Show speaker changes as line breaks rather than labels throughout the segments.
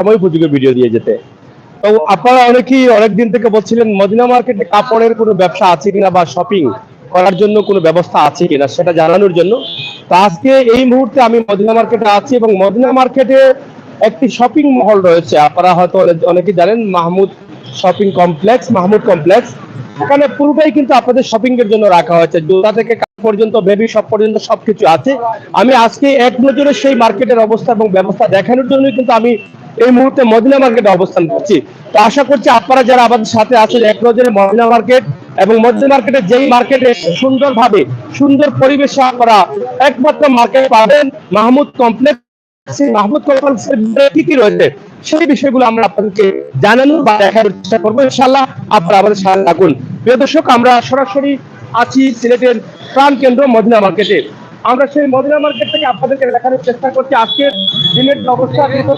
সময় উপযোগী ভিডিও দিয়ে যেতে। তো আপনারা অনেকেই অনেকদিন থেকে বলছিলেন মদিনা মার্কেটে কাপড়ের কোনো ব্যবসা আছে কিনা বা শপিং করার জন্য কোনো ব্যবস্থা আছে কিনা সেটা জানানোর জন্য। তো আজকে এই মুহূর্তে আমি মদিনা মার্কেটে আছি এবং মদিনা মার্কেটে একটি শপিং মহল রয়েছে, আপনারা হয়তো অনেকেই জানেন মাহমুদ কমপ্লেক্স। এখানে পুরোটাই কিন্তু আপনাদের শপিং এর জন্য রাখা হয়েছে, জুতা থেকে কাপড় পর্যন্ত, বেবি শপ পর্যন্ত সবকিছু আছে। আমি আজকে এক নজরে সেই মার্কেটের অবস্থা এবং ব্যবস্থা দেখানোর জন্য কিন্তু আমি এই মুহূর্তে মদিনা মার্কেটে অবস্থান করছি। তো আশা করছি আপনারা যারা আমাদের সাথে আছেন এক নজরে মদিনা মার্কেট এবং মদিনা মার্কেটে যেই মার্কেটে সুন্দরভাবে সুন্দর পরিবেশ করা একমাত্র মার্কেট পাবেন মাহমুদ কমপ্লেক্স। মাহমুদ কমপ্লেক্সের কি কি রয়েছে সেই বিষয়গুলো আমরা আপনাদেরকে জানানো বা দেখানোর চেষ্টা করবো, ইনশাআল্লাহ আপনারা আমাদের সাথে থাকুন। প্রিয় দর্শক, আমরা সরাসরি আছি সিলেটের প্রাণ কেন্দ্র মদিনা মার্কেটে। আমরা সেই মদিনা মার্কেট থেকে আপনাদেরকে দেখানোর চেষ্টা করছি আজকের দিনের অবস্থা। দীর্ঘ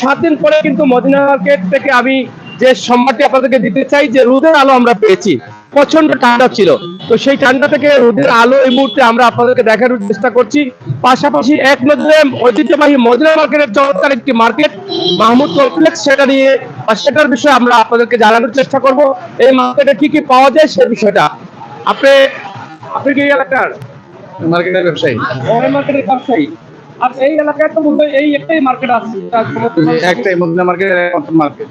7 দিন পরে কিন্তু মদিনা মার্কেট থেকে আমি যে সম্মানটি আপনাদেরকে দিতে চাই, যে রোদের আলো আমরা পেয়েছি, প্রচন্ড ঠান্ডা ছিল, তো সেই ঠান্ডা থেকে রোদের আলো এই মুহূর্তে আমরা আপনাদেরকে দেখানোর চেষ্টা করছি। পাশাপাশি এক নজরে ঐতিহ্যবাহী মদিনা মার্কেটের চমৎকার একটি মার্কেট মাহমুদ কমপ্লেক্স, সেটা নিয়ে বা সেটার বিষয়ে আমরা আপনাদেরকে জানানোর চেষ্টা করব। এই মার্কেটে কি কি পাওয়া যায় সেই বিষয়টা। আপনি কি এলাকার মার্কেটের ব্যবসায়ী? মার্কেটের ব্যবসায়ী। আর এই এলাকায় তো এই একটাই মার্কেট আছে, একটাই মদিনা মার্কেটের মার্কেট,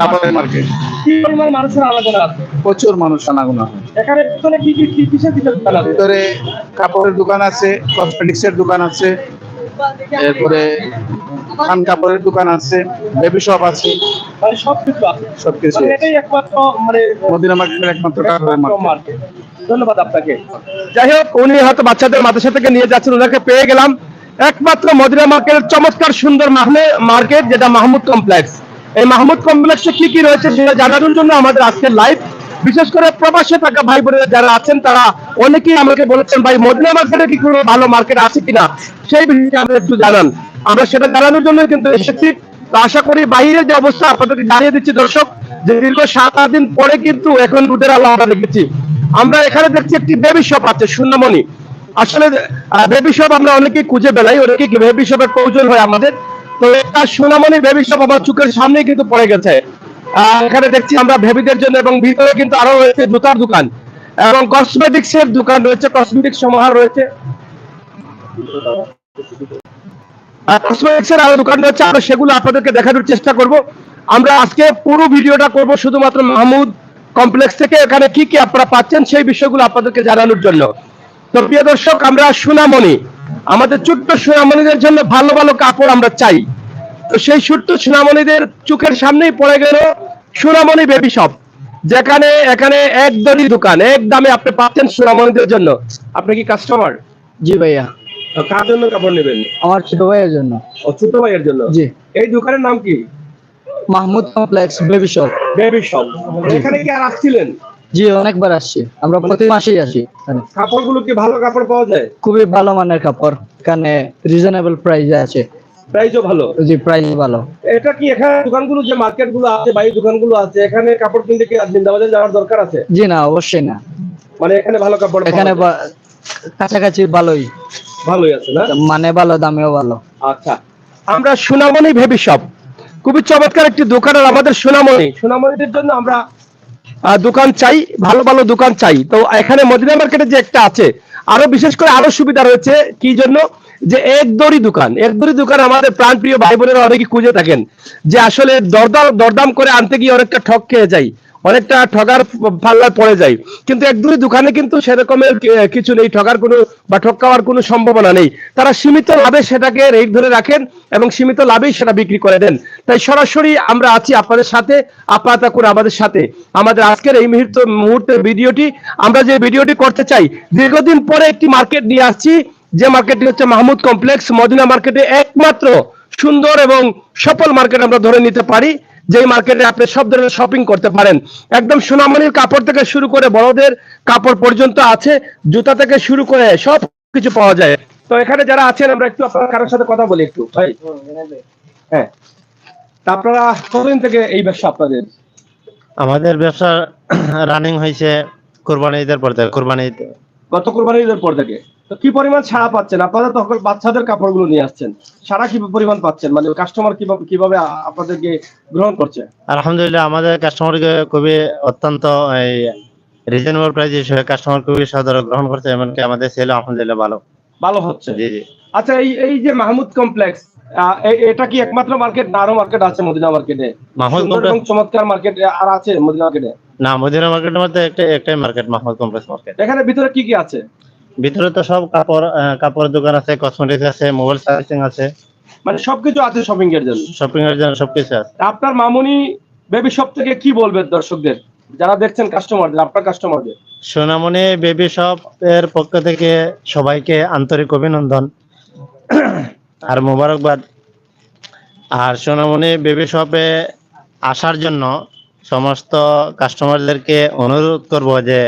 কাপড়ের মার্কেট। কি পরিমাণ মানুষের আনাগোনা আছে? প্রচুর মানুষ আনাগোনা। এখানে ভিতরে কি কিসের দোকান আছে? ভিতরে কাপড়ের দোকান আছে, কসমেটিক্সের দোকান আছে, এরপরে খান কাপড়ের দোকান আছে, বেবি শপ আছে, মানে সবকিছু আছে। সবকিছু এটাই একমাত্র মানে মদিনা মার্কেটের একমাত্র মার্কেট। ধন্যবাদ আপনাকে। যাই হোক, উনি হয়তো বাচ্চাদের মাদ্রাসা থেকে নিয়ে যাচ্ছেন, ওনাকে পেয়ে গেলাম। একমাত্র মদিনা মার্কেটের চমৎকার সুন্দর মার্কেট, যেটা মাহমুদ কমপ্লেক্স। এই মাহমুদ কমপ্লেক্সে কি কি রয়েছে সেটা জানানোর জন্য আমাদের আজকের লাইভ। বিশেষ করে প্রবাসে থাকা ভাই বোনেরা যারা আছেন তারা অনেকেই আমাকে বলেছেন, ভাই মদিনা মার্কেটে কি কোনো ভালো মার্কেট আছে কিনা সেই বিষয়ে আপনি একটু জানান। আমরা সেটা জানানোর জন্য কিন্তু এসেছি। তো আশা করি বাইরের যে অবস্থা আপনাদেরকে জানিয়ে দিচ্ছি দর্শক, যে দীর্ঘ 7-8 দিন পরে কিন্তু এখন রোদের আলো আমরা দেখেছি। আমরা এখানে দেখছি একটি বেবি শপ আছে, সোনামণি। আসলে বেবি শপ আমরা অনেকেই খুঁজে বেড়াই, অনেকেই বেবি শপের প্রয়োজন হয় আমাদের। তো একটা সোনামণি বেবি শপ আমার চোখের সামনে কিন্তু পড়ে গেছে। এখানে দেখছি আমরা বেবিদের জন্য, এবং ভিতরে কিন্তু আরো রয়েছে জুতার দোকান এবং কসমেটিক্স এর দোকান রয়েছে, কসমেটিক্স সমাহার রয়েছে, কসমেটিক্স এর আরো দোকান রয়েছে। আমরা সেগুলো আপনাদেরকে দেখানোর চেষ্টা করব। আমরা আজকে পুরো ভিডিওটা করব শুধুমাত্র মাহমুদ কমপ্লেক্স থেকে এখানে কি কি আপনারা পাচ্ছেন সেই বিষয়গুলো আপনাদেরকে জানানোর জন্য। তো প্রিয় দর্শক, আমরা সোনামণি, আমাদের ছোট্ট সোনামণিদের জন্য ভালো ভালো কাপড় আমরা চাই। তো সেই ছোট্ট সোনামণিদের চোখের সামনেই পড়ে গেল সোনামণি বেবি শপ, যেখানে এখানে একদমই দোকান, এক দামে আপনি পাচ্ছেন সোনামণিদের জন্য। আপনি কি কাস্টমার?
জি ভাইয়া।
কার জন্য কাপড় নেবেন?
আমার ছোট ভাইয়ের জন্য।
ও, ছোট ভাইয়ের জন্য।
জি।
এই দোকানের নাম কি?
Mahmud complex baby shop.
Baby shop. এখানে কি আর আসছিলেন?
জি, অনেকবার আসছি, আমরা প্রতি মাসেই আসি।
কাপড়গুলো কি ভালো কাপড় পাওয়া যায়?
খুবই ভালো মানের কাপড়, এখানে রিজনেবল প্রাইসে আছে।
প্রাইসও ভালো?
জি, প্রাইস ভালো।
এটা কি এখানে দোকানগুলো, যে মার্কেটগুলো আছে, বাইরে দোকানগুলো আছে, এখানে কাপড় কিনতে কি জিন্দাবাজার যাওয়ার দরকার আছে?
জি না, অবশ্যই না।
মানে এখানে ভালো কাপড়,
এখানে কাছাকাছি ভালোই
আছে না?
মানে ভালো, দামেও ভালো।
আচ্ছা, আমরা সোনামণি বেবি শপ, খুবই চমৎকার একটি দোকান। আর আমাদের সোনামণিদের জন্য আমরা দোকান চাই, ভালো ভালো দোকান চাই। তো এখানে মদিনা মার্কেটে যে একটা আছে, আরো বিশেষ করে আরো সুবিধা রয়েছে। কি জন্য? যে একদরি দোকান আমাদের প্রাণপ্রিয় ভাই বোনেরা অনেকে খুঁজে থাকেন, যে আসলে দরদাম করে আনতে গিয়ে অনেকটা ঠক খেয়ে যায়, অনেকটা ঠগার পাল্লায় পড়ে যায়। কিন্তু একদরি দোকানে কিন্তু সেরকমের কিছু নেই, ঠগার কোনো বা ঠক খাওয়ার কোনো সম্ভাবনা নেই। তারা সীমিত লাভে সেটাকে রেট ধরে রাখেন এবং সীমিত লাভেই সেটা বিক্রি করে দেন। তাই সরাসরি আমরা আছি আপনাদের সাথে, আপনারা থাকুন আমাদের সাথে। আমাদের আজকের এই মুহূর্তের ভিডিওটি, আমরা যে ভিডিওটি করতে চাই, দীর্ঘদিন পরে একটি মার্কেট নিয়ে আসছি, যে মার্কেটটি হচ্ছে মাহমুদ কমপ্লেক্স। মদিনা মার্কেটে একমাত্র সুন্দর এবং সফল মার্কেট আমরা ধরে নিতে পারি, যে মার্কেটে আপনি সব ধরনের শপিং করতে পারেন। একদম সোনামণির কাপড় থেকে শুরু করে বড়দের কাপড় পর্যন্ত আছে, জুতা থেকে শুরু করে সব কিছু পাওয়া যায়। তো এখানে যারা আছেন, আমরা একটু আপনার কারোর সাথে কথা বলি একটু ভাই। হ্যাঁ, আপনারা কতদিন থেকে এই ব্যবসা আপনাদের?
আমাদের ব্যবসা রানিং হয়েছে কোরবানি ঈদের পর থেকে।
গত কোরবানি ঈদের পর থেকে। তো কি পরিমাণ ছাড়া পাচ্ছেন? আপনারা তখন বাচ্চাদের কাপড়গুলো নিয়ে আসছেন, ছাড়া কি পরিমাণ পাচ্ছেন? মানে কাস্টমার কিভাবে কিভাবে আপনাদেরকে গ্রহণ করছে?
আলহামদুলিল্লাহ আমাদের কাস্টমারকে খুবই অত্যন্ত রিজনেবল প্রাইস হিসেবে কাস্টমার খুবই সাদরে গ্রহণ করছে, এমনকি আমাদের সেল আলহামদুলিল্লাহ ভালো।
ভালো হচ্ছে।
জি জি।
আচ্ছা, এই এই যে মাহমুদ কমপ্লেক্স, এটা কি একমাত্র মার্কেট না আরো মার্কেট আছে মদিনা মার্কেটে?
মাহমুদ
সুন্দর এবং চমৎকার মার্কেট আর আছে মদিনা মার্কেটে?
না, মদিনা মার্কেটের মধ্যে একটাই মার্কেট, মাহমুদ কমপ্লেক্স মার্কেট।
এখানে ভিতরে কি কি আছে?
ভিতরে তো সব কাপড়ের দোকান আছে, কসমেটিক্স আছে, মোবাইল সার্ভিসিং আছে,
মানে সবকিছু আছে শপিং এর জন্য।
শপিং এর জন্য সবকিছু আছে।
আপনার মামুনি বেবি শপ থেকে কি বলবেন দর্শকদের যারা দেখছেন, কাস্টমারদের, আপনার কাস্টমারদের?
সোনামণি বেবি শপ এর পক্ষ থেকে সবাইকে আন্তরিক অভিনন্দন আর মোবারকবাদ। আর সোনামণি বেবি শপে আসার জন্য সমস্ত কাস্টমারদেরকে অনুরোধ করব যে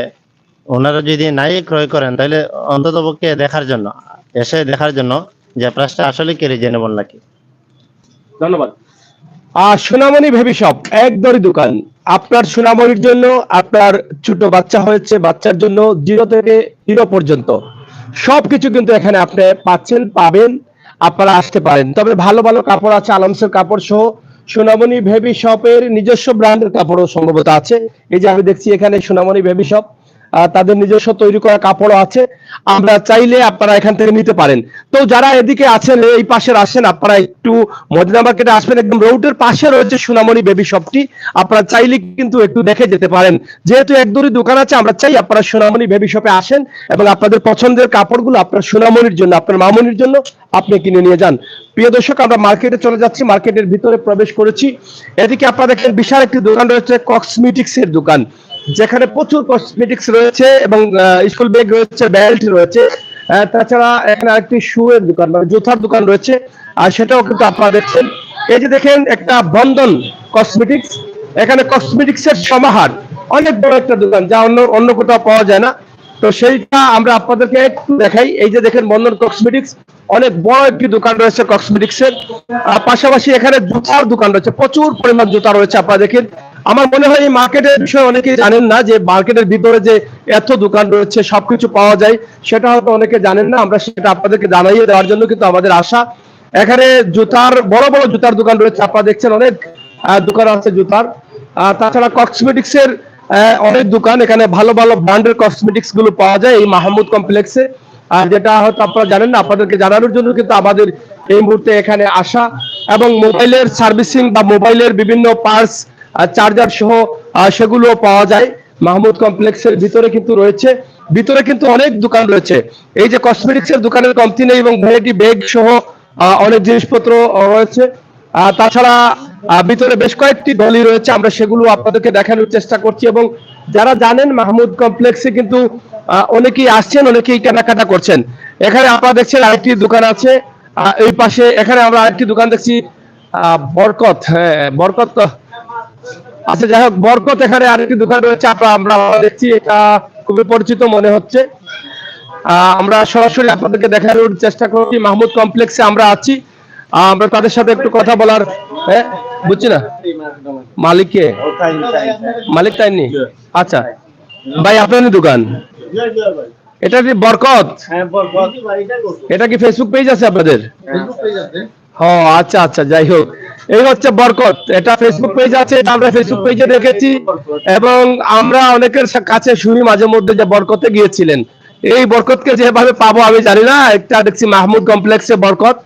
ওনারা যদি নাই ক্রয় করেন তাহলে অন্ততপক্ষে এসে দেখার জন্য যে প্রাইসটা আসলে কি রিজনেবল নাকি।
ধন্যবাদ। সোনামণি বেবি শপ একদরই দোকান। আপনার সোনামণির জন্য, আপনার ছোট বাচ্চা হয়েছে, বাচ্চার জন্য 0 থেকে হিরো পর্যন্ত সবকিছু কিন্তু এখানে আপনি পাবেন। আপনারা আসতে পারেন। তবে ভালো ভালো কাপড় আছে, আলমসের কাপড় সহ সোনামণি বেবি শপের নিজস্ব ব্র্যান্ডের কাপড়ও সম্ভবত আছে। এই যে আমি দেখছি এখানে সোনামণি বেবি শপ, তাদের নিজস্ব তৈরি করা কাপড়ও আছে। আমরা চাইলে আপনারা এখান থেকে নিতে পারেন। তো যারা এদিকে আছেন, এই পাশে আসেন, আপনারা একটু মদিনা মার্কেটে আসবেন, একদম রোডের পাশে রয়েছে সোনামণি বেবি শপটি। আপনারা চাইলে কিন্তু একটু দেখে যেতে পারেন। যেহেতু একদরই দোকান আছে, আমরা চাই আপনারা সোনামণি বেবি শপে আসেন এবং আপনাদের পছন্দের কাপড়গুলো আপনার সোনামণির জন্য, আপনার মামুনির জন্য আপনি কিনে নিয়ে যান। প্রিয় দর্শক, আমরা মার্কেটে চলে যাচ্ছি, মার্কেটের ভিতরে প্রবেশ করেছি। এদিকে আপনারা দেখেন বিশাল একটি দোকান রয়েছে, কসমেটিক্স এর দোকান, যেখানে প্রচুর কসমেটিক্স রয়েছে এবং স্কুল ব্যাগ রয়েছে, বেল্ট রয়েছে। তাছাড়া এখানে আরেকটি শু এর দোকান, মানে জুতার দোকান রয়েছে, আর সেটাও কিন্তু আপনারা দেখছেন। এই যে দেখেন একটা বন্ধন কসমেটিক্স, এখানে কসমেটিক্স এর সমাহার, অনেক বড় একটা দোকান, যা অন্য কোথাও পাওয়া যায় না। তো সেইটা আমরা আপনাদেরকে একটু দেখাই। এই যে দেখেন বন্ধন কসমেটিক্স, অনেক বড় একটি দোকান রয়েছে কসমেটিক্স এর। পাশাপাশি এখানে জুতার দোকান রয়েছে, প্রচুর পরিমাণ জুতা রয়েছে। আপনারা দেখেন, আমার মনে হয় এই মার্কেটের বিষয়ে অনেকেই জানেন না, যে মার্কেটের ভিতরে যে এত দোকান রয়েছে, সবকিছু পাওয়া যায়, সেটা হয়তো অনেকে জানেন না। আমরা সেটা আপনাদেরকে জানাইয়ে দেওয়ার জন্য কিন্তু আমাদের আশা। এখানে বড় বড় জুতার দোকান রয়েছে, আপনারা দেখছেন অনেক দোকান আছে জুতার। তাছাড়া কসমেটিক্স এর অনেক দোকান, এখানে ভালো ভালো ব্র্যান্ডের কসমেটিক্স গুলো পাওয়া যায় এই মাহমুদ কমপ্লেক্সে। আর যেটা হয়তো আপনারা জানেন না, আপনাদেরকে জানানোর জন্য কিন্তু আমাদের এই মুহূর্তে এখানে আসা। এবং মোবাইলের সার্ভিসিং বা মোবাইলের বিভিন্ন পার্টস, চার্জার সহ সেগুলো পাওয়া যায় মাহমুদ কমপ্লেক্সের ভিতরে কিন্তু রয়েছে। ভিতরে কিন্তু অনেক দোকান রয়েছে। এই যে কসমেটিক্স এর দোকানের কমতি নেই, এবং ভ্যারাইটি ব্যাগ সহ অনেক জিনিসপত্র রয়েছে। তাছাড়া ভিতরে বেশ কয়েকটি গলি রয়েছে, আমরা সেগুলো আপনাদেরকে দেখানোর চেষ্টা করছি। এবং যারা জানেন মাহমুদ কমপ্লেক্সে কিন্তু অনেকেই আসছেন, অনেকেই কেনাকাটা করছেন। এখানে আপনারা দেখছেন আরেকটি দোকান আছে এই পাশে। এখানে আমরা আরেকটি দোকান দেখছি, বরকত। হ্যাঁ, বরকত আচ্ছা, যাই হোক, বরকত এখানে আরেকটি দোকান রয়েছে, আমরা দেখছি, এটা খুবই পরিচিত মনে হচ্ছে। আমরা সরাসরি আপনাদেরকে দেখানোর চেষ্টা করছি মাহমুদ কমপ্লেক্সে আমরা আছি। আমরা তাদের সাথে একটু কথা বলার, হ্যাঁ বুঝছি না মালিককে, মালিক তাইনি। আচ্ছা ভাই, আপনার দোকান এটা কি বরকত? এটা কি ফেসবুক পেজ আছে আপনাদের? ও আচ্ছা আচ্ছা, যাই হোক, এই হচ্ছে বরকত, এটা ফেসবুক পেজ আছে, আমরা ফেসবুক পেজে দেখেছি এবং আমরা অনেকের কাছে শুনি মাঝে মধ্যে যে বরকতে গিয়েছিলেন। এই বরকতকে যেভাবে পাবো আমি জানি না, একটা দেখছি মাহমুদ কমপ্লেক্সে বরকত।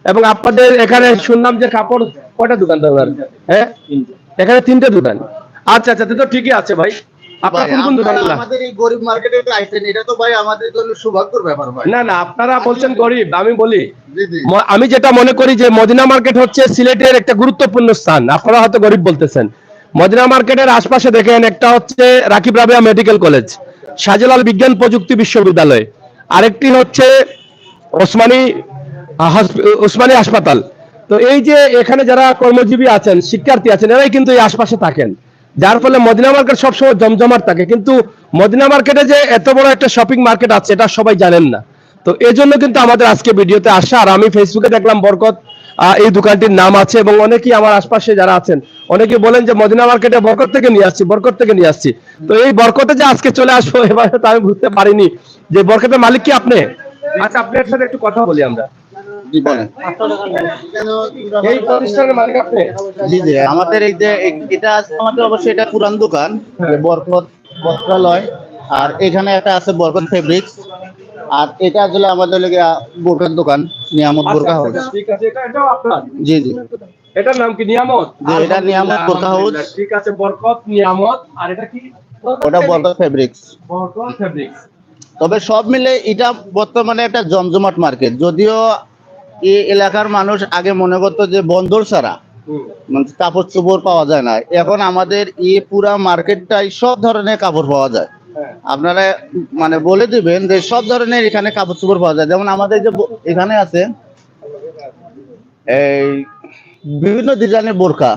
এবং আপনাদের এখানে শুনলাম যে কাপড় কয়টা দোকান তোমার? হ্যাঁ, এখানে 3টে দোকান। আচ্ছা আচ্ছা, তো ঠিকই আছে ভাই। আপনারা কোন কোন দোকানগুলো?
আমাদের এই গরিব মার্কেটে আইছেন, এটা তো ভাই আমাদের জন্য সৌভাগ্যের ব্যাপার ভাই।
না না, আপনারা বলছেন গরিব, আমি বলি
জি জি।
আমি যেটা মনে করি যে মদিনা মার্কেট হচ্ছে সিলেটের একটা গুরুত্বপূর্ণ স্থান। আপনারা হয়তো গরিব বলতেছেন। মদিনা মার্কেটের আশপাশে দেখেন, একটা হচ্ছে রাকিব রাবেয়া মেডিকেল কলেজ, শাহজালাল বিজ্ঞান প্রযুক্তি বিশ্ববিদ্যালয়, আরেকটি হচ্ছে ওসমানী হাসপাতাল। তো এই যে এখানে যারা কর্মজীবী আছেন, শিক্ষার্থী আছেন, এরাই কিন্তু এই আশপাশে থাকেন, যার ফলে মদিনা মার্কেট সবসময় জমজমাট থাকে। কিন্তু মদিনা মার্কেটে যে এত বড় একটা শপিং মার্কেট আছে, এটা সবাই জানেন না। তো এই জন্য কিন্তু আমাদের আজকে ভিডিওতে আসা। আর আমি ফেসবুকে দেখলাম বরকত এই দোকানটির নাম আছে, এবং অনেকেই আমার আশপাশে যারা আছেন অনেকে বলেন যে মদিনা মার্কেটে বরকত থেকে নিয়ে আসছি, বরকত থেকে নিয়ে আসছি। তো এই বরকতে যে আজকে চলে আসবো, এবার তো আমি বুঝতে পারিনি যে বরকতের মালিক কি আপনি? আচ্ছা, আপনার সাথে একটু কথা বলি আমরা।
জি বলেন।
এই প্রতিষ্ঠানের মালিক আপনি?
জি জি, আমাদের এই যে এটা আছে আমাদের অবশ্যই এটা পুরান দোকান, যে বরকত বস্ত্রালয়, আর এখানে একটা আছে বরকত ফেব্রিক্স, আর এটা আসলে আমাদের লেগে বোরকার দোকান, নিয়ামত বোরকা হাউস।
ঠিক আছে, এটাও আপনার?
জি জি
এটার নাম কি নিয়ামত?
জি, এটা নিয়ামত বোরকা হাউস।
ঠিক আছে, বরকত নিয়ামত। আর এটা কি?
ওটা বরকত ফেব্রিক্স।
বরকত ফেব্রিক্স।
তবে সব মিলে এটা বর্তমানে একটা জমজমাট মার্কেট। যদিও এই এলাকার মানুষ আগে মনে করতো যে বন্দর ছাড়া মানে কাপড় চোপড় পাওয়া যায় না, এখন আমাদের এই পুরা মার্কেটটাই সব ধরনের কাপড় পাওয়া যায়। আপনারা মানে বলে দিবেন যে সব ধরনের এখানে কাপড় চোপড় পাওয়া যায়। যেমন আমাদের যে এখানে আছে এই বিভিন্ন ডিজাইনের বোরকা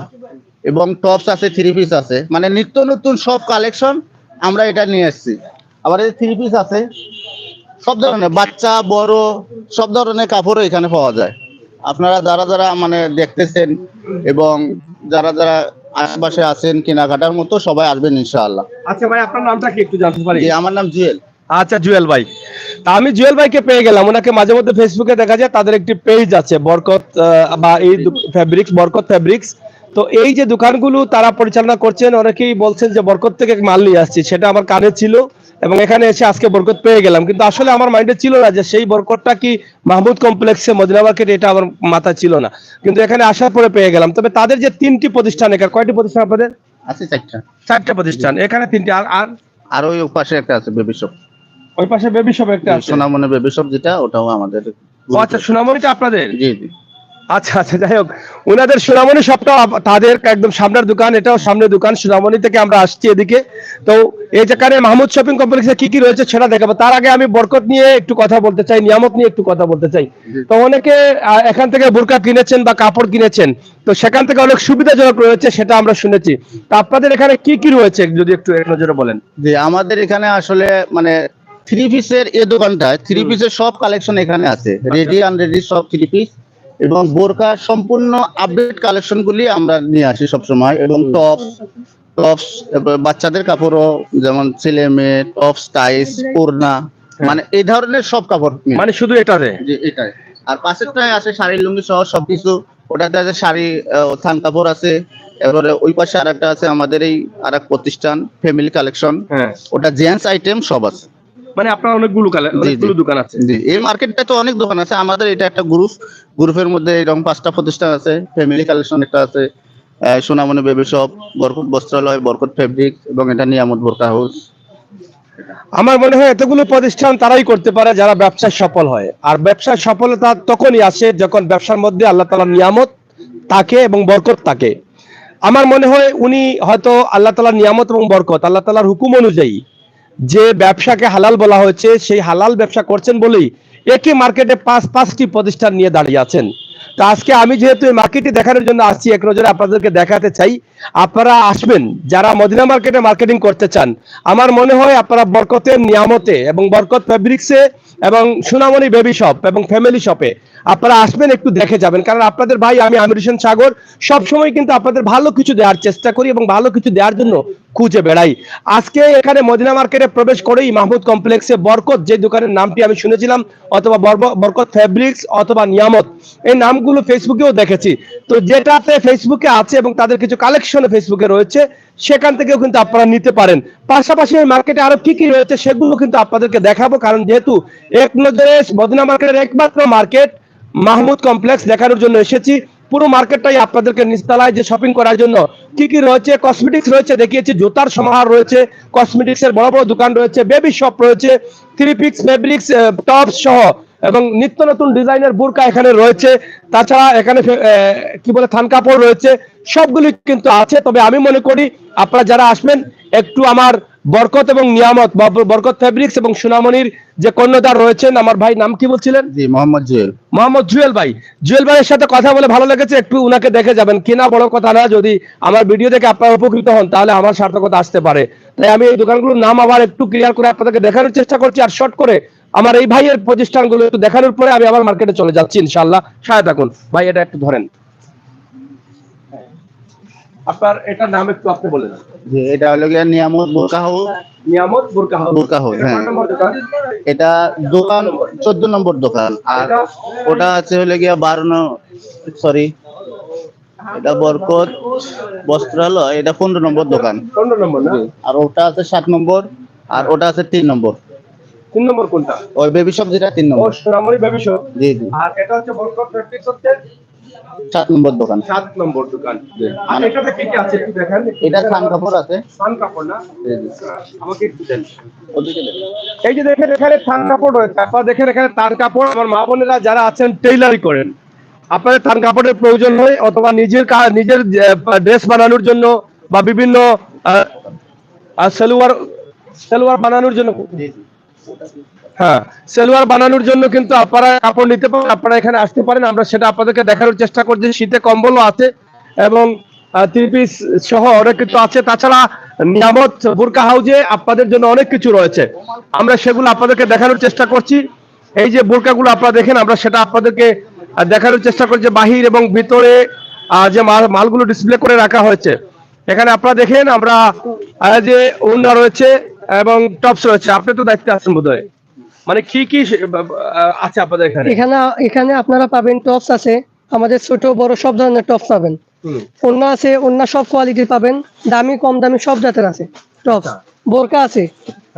এবং টপস আছে, থ্রি পিস আছে, মানে নিত্য নতুন সব কালেকশন আমরা এটা নিয়ে এসেছি। আবার এই থ্রি পিস আছে, সব ধরনের বাচ্চা বড় সব ধরনের কাপড়ও এখানে পাওয়া যায়। আপনারা যারা যারা মানে দেখতেছেন এবং যারা যারা আশেপাশে আছেন কেনাকাটার মতো, সবাই আসবেন ইনশাআল্লাহ।
আচ্ছা ভাই, আপনার নামটা কি একটু জানতে পারি?
জি, আমার নাম জুয়েল।
আচ্ছা, জুয়েল ভাই। তা আমি জুয়েল ভাইকে পেয়ে গেলাম। ওনাকে মাঝে মধ্যে ফেসবুকে দেখা যায়, তাদের একটি পেজ আছে বরকত বা এই ফেব্রিক্স, বরকত ফেব্রিক্স। তো এই যে দোকানগুলো তারা পরিচালনা করছেন, অনেকেই বলছেন যে বরকত থেকে মাল নিয়ে আসছি, সেটা আমার কানে ছিল এবং এখানে এসে আজকে বরকত পেয়ে গেলাম। কিন্তু আসলে আমার মাইন্ডে ছিল না যে সেই বরকতটা কি মাহমুদ কমপ্লেক্সে মদিনা মার্কেট, এটা আমার মাথা ছিল না। কিন্তু এখানে আসার পরে পেয়ে গেলাম। তবে তাদের যে 3টি প্রতিষ্ঠান, এখানে কয়টি প্রতিষ্ঠান আপনাদের?
আছে চারটা।
4টা প্রতিষ্ঠান, এখানে 3টি। আর
আর ওই পাশে একটা আছে বেবি শপ,
ওই পাশে বেবি শপ একটা আছে।
সোনামণি বেবি শপ, যেটা ওটাও আমাদের।
ও আচ্ছা, সোনামণিটা আপনাদের?
জি জি
আচ্ছা আচ্ছা, যাই হোক, ওনাদের সোনামণি শপটা তাদের একদম সামনের দোকান, এটাও সামনের দোকান। সোনামণি থেকে আমরা আসছি এদিকে। তো এই যেখানে মাহমুদ শপিং কমপ্লেক্সে কি কি রয়েছে সেটা দেখাবো। তার আগে আমি বরকত নিয়ে একটু কথা বলতে চাই, নিয়ামত নিয়ে একটু কথা বলতে চাই। তো অনেকে এখান থেকে বোরকা কিনেছেন বা কাপড় কিনেছেন, তো সেখান থেকে অনেক সুবিধাজনক রয়েছে, সেটা আমরা শুনেছি। তো আপনাদের এখানে কি কি রয়েছে যদি একটু এক নজরে বলেন।
জি, আমাদের এখানে আসলে মানে থ্রি পিসের এই দোকানটায় থ্রি পিসের সব কালেকশন এখানে আছে, রেডি আনরেডি সব থ্রি পিস এবং বোরকা সম্পূর্ণ আপডেট কালেকশন গুলি আমরা নিয়ে আসি সবসময়। এবং টপস বাচ্চাদের কাপড়ও, যেমন ছেলে মেয়ে টপস, টাইস, ওড়না, মানে এই ধরনের সব কাপড়
মানে শুধু এটাতে?
জি এটাই। আর পাশেরটায় আছে শাড়ি লুঙ্গি সহ সবকিছু। ওটাতে আছে শাড়ি, থান কাপড় আছে। এবারে ওই পাশে আরেকটা আছে আমাদের এই আরেক প্রতিষ্ঠান ফ্যামিলি কালেকশন,
হ্যাঁ,
ওটা জেন্টস আইটেম সব আছে।
মানে আপনার অনেকগুলো দোকান আছে?
জি, এই মার্কেটটা তো অনেক দোকান আছে। আমাদের এটা একটা গ্রুপের মধ্যে এরকম 5টা প্রতিষ্ঠান আছে। ফ্যামিলি কালেকশন একটা আছে, সোনামণি বেবি শপ, বরকত বস্ত্রালয়, বরকত ফেব্রিক্স এবং এটা নিয়ামত বোরকা হাউস।
আমার মনে হয় এতগুলো প্রতিষ্ঠান তারাই করতে পারে যারা ব্যবসায় সফল হয়। আর ব্যবসায় সফলতা তখনই আসে যখন ব্যবসার মধ্যে আল্লাহ তাআলার নিয়ামত থাকে এবং বরকত থাকে। আমার মনে হয় উনি হয়তো আল্লাহ তাআলার নিয়ামত এবং বরকত, আল্লাহ তাআলার হুকুম অনুযায়ী যে ব্যবসাকে হালাল বলা হয়েছে, সেই হালাল ব্যবসা করছেন বলেই একই মার্কেটে পাঁচটি প্রতিষ্ঠান নিয়ে দাঁড়িয়ে আছেন। তো আজকে আমি যেহেতু এই মার্কেটটি দেখানোর জন্য আসছি, এক নজরে আপনাদেরকে দেখাতে চাই। আপনারা আসবেন যারা মদিনা মার্কেটে মার্কেটিং করতে চান। আমার মনে হয় আপনারা বরকতের নিয়ামতে এবং বরকত ফেব্রিক্সে এবং সোনামণি বেবি শপ এবং ফ্যামিলি শপে আপনারা আসবেন, একটু দেখে যাবেন। কারণ আপনাদের ভাই আমি আমির হোসেন সাগর সবসময় কিন্তু আপনাদের ভালো কিছু দেওয়ার চেষ্টা করি এবং ভালো কিছু দেওয়ার জন্য খুঁজে বেড়াই। আজকে এখানে মদিনা মার্কেটে প্রবেশ করেই মাহমুদ কমপ্লেক্সে বরকত, যে দোকানের নামটি আমি শুনেছিলাম, অথবা বরকত ফেব্রিক্স অথবা নিয়ামত, এই নামগুলো ফেসবুকেও দেখেছি। তো যেটাতে ফেসবুকে আছে এবং তাদের কিছু কালেকশন ফেসবুকে রয়েছে, সেখান থেকেও কিন্তু আপনারা নিতে পারেন। পাশাপাশি এই মার্কেটে আরো কি কি রয়েছে সেগুলো কিন্তু আপনাদেরকে দেখাবো। কারণ যেহেতু এক নজরে মদিনা মার্কেটের একমাত্র মার্কেট মাহমুদ কমপ্লেক্স দেখানোর জন্য এসেছি, পুরো মার্কেটটাই আপনাদেরকে নিচতলায় যে শপিং করার জন্য কি কি রয়েছে, কসমেটিক্স রয়েছে দেখিয়েছি, জুতার সমাহার রয়েছে, কসমেটিক্সের বড় বড় দোকান রয়েছে, বেবি শপ রয়েছে, থ্রি পিস ফেব্রিক্স টপস সহ এবং নিত্য নতুন ডিজাইনের বোরকা এখানে রয়েছে। তাছাড়া এখানে কি বলে থান কাপড় রয়েছে, সবগুলি কিন্তু আছে। তবে আমি মনে করি আপনারা যারা আসবেন একটু আমার বরকত এবং নিয়ামত বা বরকত ফেব্রিক্স এবং সোনামণির যে কর্ণধার রয়েছেন, আমার ভাই নাম কি বলছিলেন?
জি, মোহাম্মদ জুয়েল।
মোহাম্মদ জুয়েল ভাই, জুয়েল ভাইয়ের সাথে কথা বলে ভালো লেগেছে। একটু উনাকে দেখে যাবেন, কিনা বড় কথা না, যদি আমার ভিডিও দেখে আপনারা উপকৃত হন তাহলে আমার সার্থকতা আসতে পারে। তাই আমি এই দোকানগুলোর নাম আবার একটু ক্লিয়ার করে আপনাদেরকে দেখানোর চেষ্টা করছি। আর শর্ট করে আমার এই ভাইয়ের প্রতিষ্ঠানগুলো একটু দেখানোর পরে আমি আবার মার্কেটে চলে যাচ্ছি ইনশাআল্লাহ। সাথে থাকুন ভাই, এটা একটু ধরেন। আপনার এটার নাম একটু আপনি বলেন।
যে এটা হলো গিয়া নিয়ামত বোরকা হাউস।
নিয়ামত বোরকা হাউস।
বোরকা হাউস,
এটা
হ্যাঁ।
কয় নম্বর দোকান?
এটা দোকান 14 নম্বর দোকান, আর ওটা আছে হলো গিয়া 12 এটা বরকত বস্ত্রালয়, এটা 15 নম্বর দোকান।
15 নম্বর না?
আর ওটা আছে 7 নম্বর, আর ওটা আছে 3 নম্বর।
3 নম্বর কোনটা?
ওই বেবি শপ যেটা 3
ও
নম্বর।
সোনামণি বেবি শপ।
জি জি,
আর এটা হচ্ছে বরকত ফেব্রিক্স হচ্ছে
7 নম্বর দোকান।
7 নম্বর দোকান। আর এটাতে কি কি আছে একটু দেখান।
এটা থান কাপড় আছে।
থান কাপড় না?
জি জি,
আমাকে একটু দেন।
ওদিকে দেন।
এই যে দেখেন এখানে থান কাপড় রয়েছে, আপনারা দেখেন এখানে থান কাপড়। আমার মা বোনেরা যারা আছেন টেইলারি করেন, আপনাদের থান কাপড়ের প্রয়োজন হয় অথবা নিজের নিজের ড্রেস বানানোর জন্য বা বিভিন্ন সালোয়ার সালোয়ার বানানোর জন্য,
জি জি।
হ্যাঁ সালোয়ার বানানোর জন্য কিন্তু আপনারা কাপড় নিতে পারেন। আপনারা এখানে আসতে পারেন, আমরা সেটা আপনাদেরকে দেখানোর চেষ্টা করছি। শীতে কম্বলও আছে এবং 3 পিস সহ অনেক কিছু আছে। তাছাড়া নিয়ামত বোরকা হাউজে আপনাদের জন্য অনেক কিছু রয়েছে, আমরা সেগুলো আপনাদেরকে দেখানোর চেষ্টা করছি। এই যে বোরকাগুলো আপনারা দেখেন, আমরা সেটা আপনাদেরকে দেখানোর চেষ্টা করছি। বাহির এবং ভিতরে যে মালগুলো ডিসপ্লে করে রাখা হয়েছে এখানে আপনারা দেখেন। আমরা যে ওড়না রয়েছে এবং টপস রয়েছে। আপনি তো দায়িত্বে আছেন বোধহয়, মানে কি কি আছে আপনাদের এখানে?
এখানে এখানে আপনারা পাবেন টপস আছে, আমাদের ছোট বড় সব ধরনের টপস পাবেন। ওড়না আছে, ওড়না সব কোয়ালিটির পাবেন, দামি কম দামি সব জাতের আছে টপস। বোরকা আছে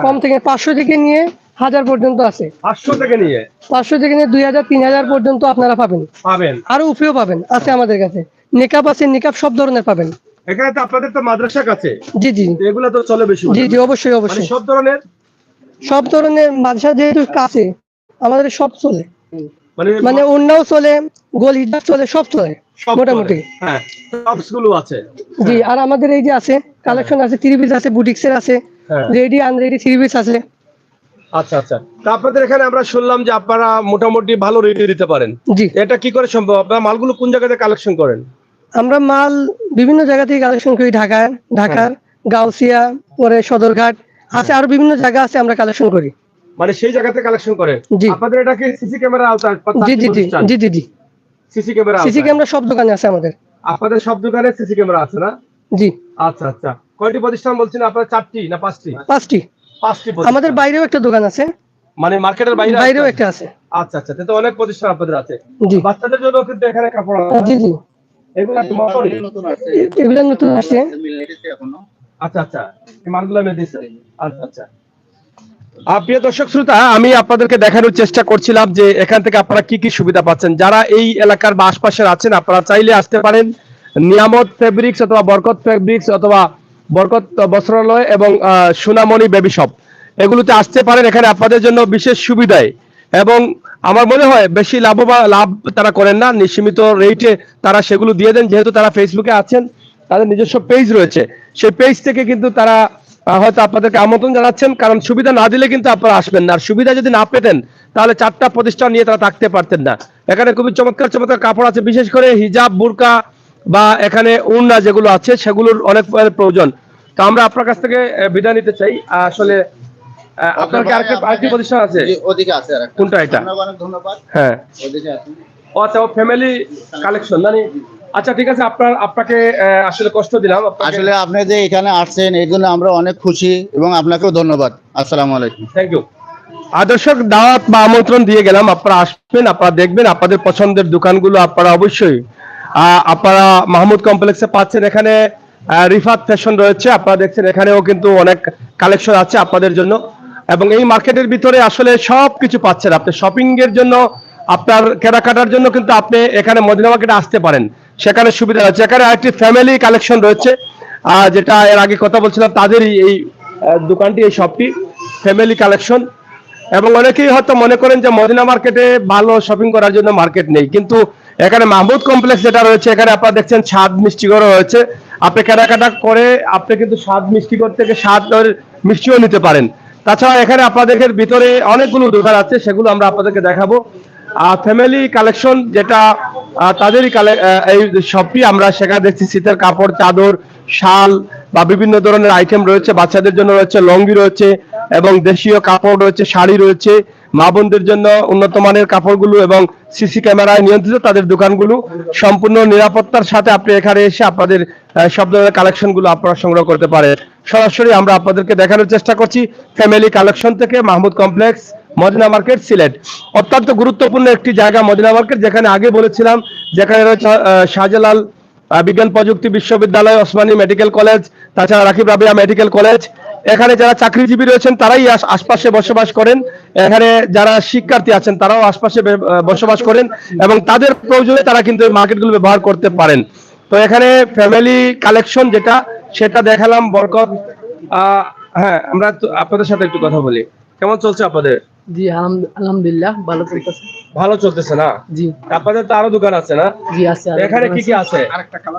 কম থেকে 500 থেকে নিয়ে 1000 পর্যন্ত আছে।
500 থেকে নিয়ে
500 থেকে নিয়ে 2000 3000 পর্যন্ত আপনারা পাবেন।
পাবেন।
আরো উপরেও পাবেন আছে আমাদের কাছে। নিকাব আছে, নিকাব সব ধরনের পাবেন।
এখানে তো আপনাদের তো মাদ্রাসা কাছে,
জি জি
এগুলো তো চলে বেশি।
জি জি, অবশ্যই
মানে
অবশ্যই
সব ধরনের
মাদ্রাসা যেহেতু কাছে আমাদের সব চলে,
মানে
মানে ওড়নাও চলে, গোল হিজাব চলে, সব চলে
সব
মোটামুটি।
চলে। হ্যাঁ টপস গুলো আছে।
জি, আর আমাদের এই যে আছে কালেকশন আছে, 3 পিস আছে, বুটিক্সের আছে,
হ্যাঁ।
রেডি আনরেডি 3 পিস আছে।
আচ্ছা আচ্ছা, তা আপনাদের এখানে আমরা শুনলাম যে আপনারা মোটামুটি ভালো রেটে দিতে পারেন।
জি,
এটা কি করে সম্ভব? আপনারা মালগুলো কোন জায়গাতে কালেকশন করেন?
আমরা মাল বিভিন্ন জায়গা থেকে কালেকশন করি, ঢাকার গাউসিয়া, পরে সদরঘাট আছে, আরো বিভিন্ন জায়গা আছে আমরা কালেকশন করি।
মানে সেই জায়গাতে কালেকশন করে।
জি।
আপনাদের এটা কি সিসি ক্যামেরা আওতায়?
জি জি জি জি জি জি,
সিসি ক্যামেরা
সিসি ক্যামেরা সব দোকানে আছে আমাদের।
আপনাদের সব দোকানে সিসি ক্যামেরা আছে না?
জি,
আচ্ছা আচ্ছা, কয়টি প্রতিষ্ঠান বলছেন আপনারা? 4টি না 5টি?
5টি।
5টি।
আমাদের বাইরেও একটা দোকান আছে,
মানে মার্কেটের বাইরে?
বাইরেও একটা আছে।
আচ্ছা আচ্ছা, তো অনেক প্রতিষ্ঠান আপনাদের আছে।
জি।
বাচ্চাদের জন্য কিন্তু এখানে কাপড় আছে।
জি জি,
এগুলো কি মতনই?
নতুন আছে,
এগুলো নতুন আসছে।
মিল লেগেছে এখনো।
আচ্ছা আচ্ছা, এই মালগুলো আমি দিচ্ছি। আচ্ছা আচ্ছা। প্রিয় দর্শক শ্রোতা, আমি আপনাদেরকে দেখানোর চেষ্টা করছিলাম যে এখান থেকে আপনারা কি কি সুবিধা পাচ্ছেন। যারা এই এলাকার বা আশপাশের আছেন আপনারা চাইলে আসতে পারেন নিয়ামত ফেব্রিক্স অথবা বরকত ফেব্রিক্স অথবা বরকত বস্ত্রালয় এবং সোনামণি বেবি শপ, এগুলোতে আসতে পারেন। এখানে আপনাদের জন্য বিশেষ সুবিধায় এবং আমার মনে হয় বেশি লাভ তারা করেন না, সীমিত রেটে তারা সেগুলো দিয়ে দেন। যেহেতু তারা ফেসবুকে আছেন, তাদের নিজস্ব পেজ রয়েছে, সেই পেজ থেকে কিন্তু তারা হয়তো আপনাদেরকে আমন্ত্রণ জানাচ্ছেন। কারণ সুবিধা না দিলে কিন্তু আপনারা আসবেন না, আর সুবিধা যদি না পেতেন তাহলে 4টা প্রতিষ্ঠান নিয়ে তারা থাকতে পারতেন না। এখানে খুবই চমৎকার চমৎকার কাপড় আছে, বিশেষ করে হিজাব, বুরকা বা এখানে ওড়না যেগুলো আছে সেগুলোর অনেক প্রয়োজন। তো আমরা আপনার কাছ থেকে বিদায় নিতে চাই। আসলে আপনার কি আরেকটি প্রতিষ্ঠান আছে?
জি, ওদিকে আছে আরেকটা।
কোনটা এটা?
আপনাকে অনেক ধন্যবাদ।
হ্যাঁ,
ওদিকে আছে।
ও আচ্ছা, ও ফ্যামিলি কালেকশন জানি। আচ্ছা ঠিক আছে, আপনাকে আসলে কষ্ট দিলাম।
আসলে আপনি যে এখানে আসছেন এই জন্য আমরা অনেক খুশি এবং আপনাকেও ধন্যবাদ। আসসালামু আলাইকুম।
Thank you. দর্শক, দাওয়াত বা আমন্ত্রণ দিয়ে গেলাম, আপনারা আসবেন, আপনারা দেখবেন, আপনাদের পছন্দের দোকানগুলো আপনারা অবশ্যই আপনারা মাহমুদ কমপ্লেক্সে পাচ্ছেন। এখানে রিফাত ফ্যাশন রয়েছে, আপনারা দেখছেন এখানেও কিন্তু অনেক কালেকশন আছে আপনাদের জন্য। এবং এই মার্কেটের ভিতরে আসলে সব কিছু পাচ্ছেন। আপনি শপিং এর জন্য, আপনার কেনাকাটার জন্য কিন্তু আপনি এখানে মদিনা মার্কেটে আসতে পারেন, সেখানে সুবিধা আছে। এখানে আরেকটি ফ্যামিলি কালেকশন রয়েছে, যেটা এর আগে কথা বলছিলাম, তাদেরই এই দোকানটি, এই শপটি ফ্যামিলি কালেকশন। এবং অনেকেই হয়তো মনে করেন যে মদিনা মার্কেটে ভালো শপিং করার জন্য মার্কেট নেই, কিন্তু এখানে মাহমুদ কমপ্লেক্স যেটা রয়েছে, এখানে আপনারা দেখছেন স্বাদ মিষ্টি ঘরও রয়েছে। আপনি কেনাকাটা করে আপনি কিন্তু স্বাদ মিষ্টি ঘর থেকে স্বাদ মিষ্টিও নিতে পারেন। তাছাড়া এখানে আপনাদের ভিতরে অনেকগুলো দোকান আছে, সেগুলো আমরা আপনাদেরকে দেখাবো। ফ্যামিলি কালেকশন যেটা তাদেরই এই শপটি, আমরা সেখানে দেখছি শীতের কাপড়, চাদর, শাল বা বিভিন্ন ধরনের আইটেম রয়েছে। বাচ্চাদের জন্য রয়েছে লঙ্গি রয়েছে এবং দেশীয় কাপড় রয়েছে, শাড়ি রয়েছে, মা বোনদের জন্য উন্নত মানের কাপড়গুলো এবং সিসি ক্যামেরায় নিয়ন্ত্রিত তাদের দোকানগুলো সম্পূর্ণ নিরাপত্তার সাথে আপনি এখানে এসে আপনাদের সব ধরনের কালেকশনগুলো আপনারা সংগ্রহ করতে পারেন। সরাসরি আমরা আপনাদেরকে দেখানোর চেষ্টা করছি ফ্যামিলি কালেকশন থেকে, মাহমুদ কমপ্লেক্স, মদিনা মার্কেট, সিলেট। অত্যন্ত গুরুত্বপূর্ণ একটি জায়গা মদিনা মার্কেট, যেখানে আগে বলেছিলাম যেখানে রয়েছে শাহজালাল বিজ্ঞান প্রযুক্তি বিশ্ববিদ্যালয়, ওসমানী মেডিকেল কলেজ, তাছাড়া রাকিব রাবিয়া মেডিকেল কলেজ। এখানে যারা চাকরিজীবী রয়েছেন তারাই আশপাশে বসবাস করেন, এখানে যারা শিক্ষার্থী আছেন তারাও আশপাশে বসবাস করেন এবং তাদের প্রয়োজনে তারা কিন্তু এই মার্কেটগুলো ব্যবহার করতে পারেন। তো এখানে ফ্যামিলি কালেকশন যেটা সেটা দেখালাম বরকত। হ্যাঁ, আমরা আপনাদের সাথে একটু কথা বলি। কেমন চলছে আপনাদের?
জি আলহামদুলিল্লাহ ভালো চলতেছে।
ভালো চলতেছে না?
জি।
আপনাদের তো আরো দোকান আছে না?
জি আছে।
এখানে কি কি আছে?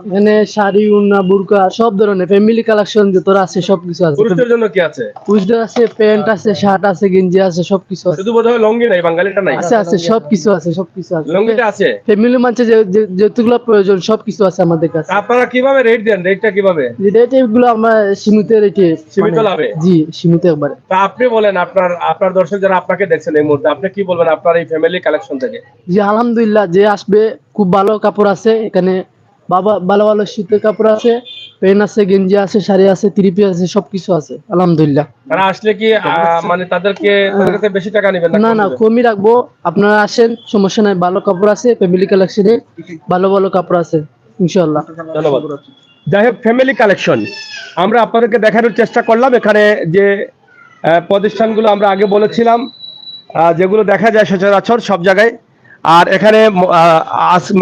এখানে শাড়ি, উন্না, বুরকা সব ধরনের ফ্যামিলি কালেকশন যত আছে সবকিছু আছে।
পুরুষদের জন্য কি আছে?
পুরুষদের আছে, প্যান্ট আছে, শার্ট আছে, গেঞ্জি আছে, সবকিছু আছে।
শুধু বোধহয় লঙ্গি নাই, বাঙালিটা নাই?
আছে আছে, সবকিছু আছে, সবকিছু আছে।
লঙ্গিটা আছে?
ফ্যামিলি মানছে যেগুলো প্রয়োজন সবকিছু আছে আমাদের কাছে।
আপনারা কিভাবে রেট দেন? রেটটা কিভাবে?
রেট এগুলো আমরা সীমিত রেটে।
সীমিত লাভে?
জি সীমিত একবারে।
তা আপনি বলেন, আপনার দর্শক যারা আপনাকে দেখছেন এই মুহূর্তে, আপনি কি বলবেন আপনার এই ফ্যামিলি কালেকশন থেকে?
জি আলহামদুলিল্লাহ, যে আসবে খুব ভালো কাপড় আছে এখানে, ভালো ভালো শীতের কাপড় আছে, প্যান্ট আছে, গেঞ্জি আছে, শাড়ি আছে, থ্রি পিস আছে, সবকিছু আছে আলহামদুলিল্লাহ।
তারা আসলে কি মানে তাদেরকে তাদের কাছে বেশি টাকা নেবেন
না না, কমই রাখবো। আপনারা আসেন, সমস্যা নাই, ভালো কাপড় আছে ফ্যামিলি কালেকশনে, ভালো ভালো কাপড় আছে ইনশাআল্লাহ।
ধন্যবাদ। যাই হোক, ফ্যামিলি কালেকশন আমরা আপনাদেরকে দেখানোর চেষ্টা করলাম। এখানে যে প্রতিষ্ঠানগুলো আমরা আগে বলেছিলাম যেগুলো দেখা যায় সচরাচর সব জায়গায়, আর এখানে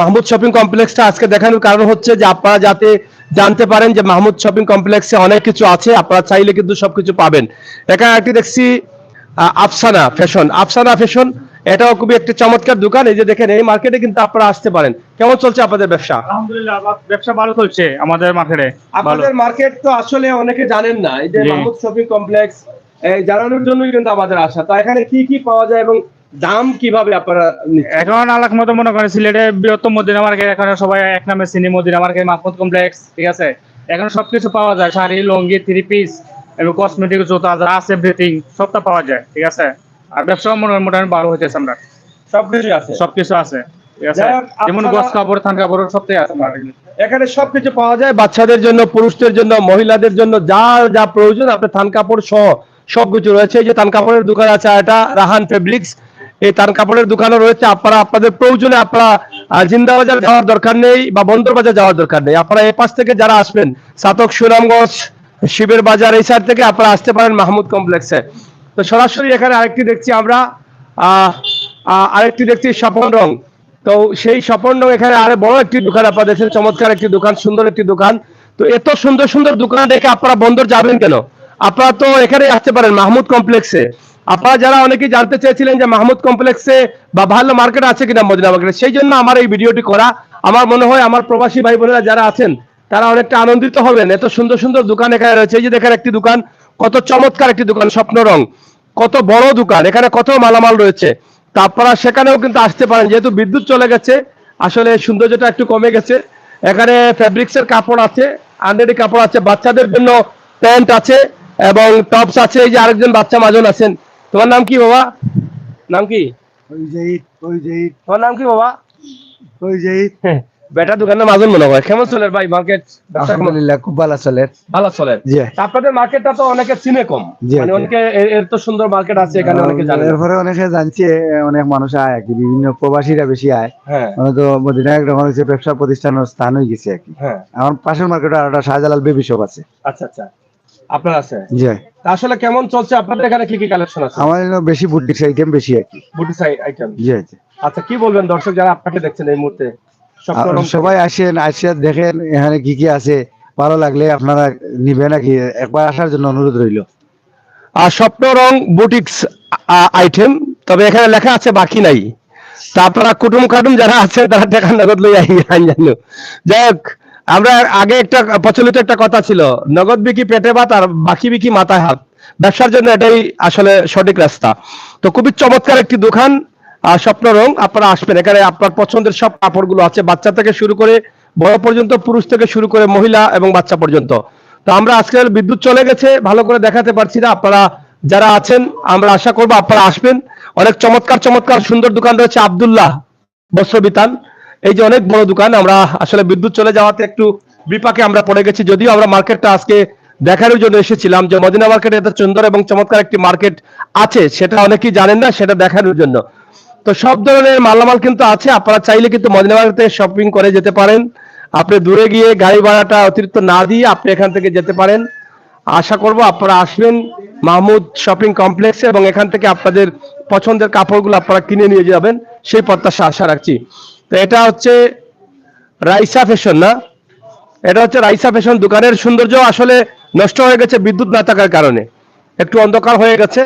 মাহমুদ শপিং কমপ্লেক্সটা আজকে দেখানোর কারণ হচ্ছে যে আপনারা যাতে জানতে পারেন যে মাহমুদ শপিং কমপ্লেক্সে অনেক কিছু আছে, আপনারা চাইলে কিন্তু সবকিছু পাবেন। এখানে একটি দেখছি আফসানা ফ্যাশন, এটাও খুবই একটি চমৎকার দোকান। এই যে দেখেন, এই মার্কেটে কিন্তু আপনারা আসতে পারেন। কেমন চলছে আপনাদের ব্যবসা?
আলহামদুলিল্লাহ, ব্যবসা ভালো চলছে আমাদের মার্কেটে।
আপনাদের মার্কেট তো আসলে অনেকে জানেন না, এই যে মাহমুদ শপিং কমপ্লেক্স জানানোর জন্যই কিন্তু আমাদের আসা। তো এখানে কি কি পাওয়া যায় এবং দাম কিভাবে আপনারা নিচ্ছেন?
এখন আলাক মতো মনে করেন সিলেটের বৃহত্তম মদিনা মার্কেট, এখানে সবাই এক নামে চিনি, মদিনা মার্কেট, মাহমুদ কমপ্লেক্স, ঠিক আছে। এখানে সবকিছু পাওয়া যায়, শাড়ি, লুঙ্গি, থ্রি পিস এবং কসমেটিক, জুতা যা আছে এভরিথিং সবটা পাওয়া যায়, ঠিক আছে। আর ব্যবসা মোটামুটি ভালো হইতেছে, আমরা
সবকিছু আছে?
সবকিছু আছে, ঠিক আছে। যেমন গস কাপড়, থান কাপড় সবটাই আছে মার্কেটে।
এখানে সবকিছু পাওয়া যায়, বাচ্চাদের জন্য, পুরুষদের জন্য, মহিলাদের জন্য যা যা প্রয়োজন আপনার থান কাপড় সহ সবকিছু রয়েছে। এই যে থান কাপড়ের দোকান আছে, এটা রাহান ফেব্রিক্স, এই থান কাপড়ের দোকানও রয়েছে। আপনারা আপনাদের প্রয়োজনে আপনারা জিন্দাবাজার যাওয়ার দরকার নেই বা বন্দরবাজার যাওয়ার দরকার নেই। আপনারা এই পাশ থেকে যারা আসবেন, সাতক, সুনামগঞ্জ, শিবের বাজার, এই সাইড থেকে আপনারা আসতে পারেন মাহমুদ কমপ্লেক্সে। তো সরাসরি এখানে আরেকটি দেখছি আমরা, আরেকটি দেখছি স্বপন রং। তো সেই স্বপন রং এখানে আরে বড় একটি দোকান আপনারা দেখছেন, চমৎকার একটি দোকান, সুন্দর একটি দোকান। তো এত সুন্দর সুন্দর দোকান দেখে আপনারা বন্দর যাবেন কেন? আপনারা তো এখানে আসতে পারেন মাহমুদ কমপ্লেক্সে। আপনারা যারা অনেকেই জানতে চেয়েছিলেন যে মাহমুদ কমপ্লেক্সে বা ভালো মার্কেট আছে কিনা মদিনা মার্কেটে, সেই জন্য আমার এই ভিডিওটি করা। আমার মনে হয় আমার প্রবাসী ভাই বোনেরা যারা আছেন তারা অনেকটা আনন্দিত হবেন। এত সুন্দর সুন্দর দোকান এখানে রয়েছে। এই যে দেখেন একটি দোকান, কত চমৎকার একটি দোকান, স্বপ্ন রং, কত বড় দোকান, এখানে কত মালামাল রয়েছে। তা আপনারা সেখানেও কিন্তু আসতে পারেন, যেহেতু বিদ্যুৎ চলে গেছে আসলে সৌন্দর্যটা একটু কমে গেছে। এখানে ফ্যাব্রিক্সের কাপড় আছে, আন্ডারি কাপড় আছে, বাচ্চাদের জন্য প্যান্ট আছে এবং টপস আছে। এই যে আরেকজন বাচ্চা মাজন আছেন। তোমার নাম কি বাবা? নাম কি? তোমার নাম কি বাবা? বেটা দোকানের মাজন মনে হয়। কেমন চলে ভাই মার্কেট?
আলহামদুলিল্লাহ খুব ভালো চলে।
ভালো চলে।
জি।
আপনাদের মার্কেটটা তো অনেকে চিনে কম,
জি,
মানে
জি।
অনেকে এর তো সুন্দর মার্কেট আছে এখানে, অনেকে জানে না।
এরপরে অনেকে জানছে, অনেক মানুষ আয় আর কি, বিভিন্ন প্রবাসীরা বেশি আয়।
হ্যাঁ
মানে তো মদিনা একরকম হচ্ছে ব্যবসা প্রতিষ্ঠানের স্থান হয়ে গেছে আর কি।
হ্যাঁ,
আমার পাশের মার্কেটে আর একটা শাহজালাল বেবি শপ আছে।
আচ্ছা আচ্ছা, আপনার আছে।
জি।
তা আসলে কেমন চলছে আপনাদের এখানে, কি কি কালেকশন আছে?
আমার জন্য বেশি বুটিক আইটেম বেশি আর কি।
Boutique item.
জি জি।
আচ্ছা, কি বলবেন দর্শক যারা আপনাকে দেখছেন এই মুহূর্তে? স্বপ্ন রং
সবাই আসেন, আসে দেখেন এখানে কি কি আছে, ভালো লাগলে আপনারা নিবেন নাকি, একবার আসার জন্য অনুরোধ রইল।
আর স্বপ্ন রং বুটিক্স আইটেম, তবে এখানে লেখা আছে বাকি নাই। তা আপনারা কুটুম কাটুম যারা আছে তারা টাকা নগদ লই জানো। যাই হোক, আমরা আগে একটা প্রচলিত একটা কথা ছিল, নগদ বিকি পেটে ভাত আর বাকি বিকি মাথায় হাত। ব্যবসার জন্য এটাই আসলে সঠিক রাস্তা। তো খুবই চমৎকার একটি দোকান, স্বপ্ন রং। আপনারা আসবেন, এখানে আপনার পছন্দের সব কাপড়গুলো আছে, বাচ্চা থেকে শুরু করে বড় পর্যন্ত, পুরুষ থেকে শুরু করে মহিলা এবং বাচ্চা পর্যন্ত। তো আমরা আজকে বিদ্যুৎ চলে গেছে, ভালো করে দেখাতে পারছি না। আপনারা যারা আছেন আমরা আশা করবো আপনারা আসবেন। অনেক চমৎকার চমৎকার সুন্দর দোকান রয়েছে আব্দুল্লাহ বস্ত্র বিতান। এই যে অনেক বড় দোকান, আমরা আসলে বিদ্যুৎ চলে যাওয়াতে একটু বিপাকে আমরা পড়ে গেছি, যদিও আমরা মার্কেটটা আজকে দেখার জন্য এসেছিলাম যে মদিনা মার্কেটে এত সুন্দর এবং চমৎকার একটি মার্কেট আছে, সেটা অনেকেই জানেন না, সেটা দেখানোর জন্য। তো সব ধরনের মালামাল কিন্তু আছে, আপনারা চাইলে কিন্তু মদিনা মার্কেট থেকে শপিং করে যেতে পারেন। আপনি দূরে গিয়ে গাড়ি ভাড়াটা অতিরিক্ত না দিয়ে আপনি এখান থেকে যেতে পারেন। আশা করব আপনারা আসবেন মাহমুদ শপিং কমপ্লেক্সে এবং এখান থেকে আপনাদের পছন্দের কাপড়গুলো আপনারা কিনে নিয়ে যাবেন, সেই প্রত্যাশা আশা রাখছি। তো এটা হচ্ছে রাইসা ফ্যাশন না, এটা হচ্ছে রাইসা ফ্যাশন। দোকানের সৌন্দর্য আসলে নষ্ট হয়ে গেছে বিদ্যুৎ না থাকার কারণে, একটু অন্ধকার হয়ে গেছে।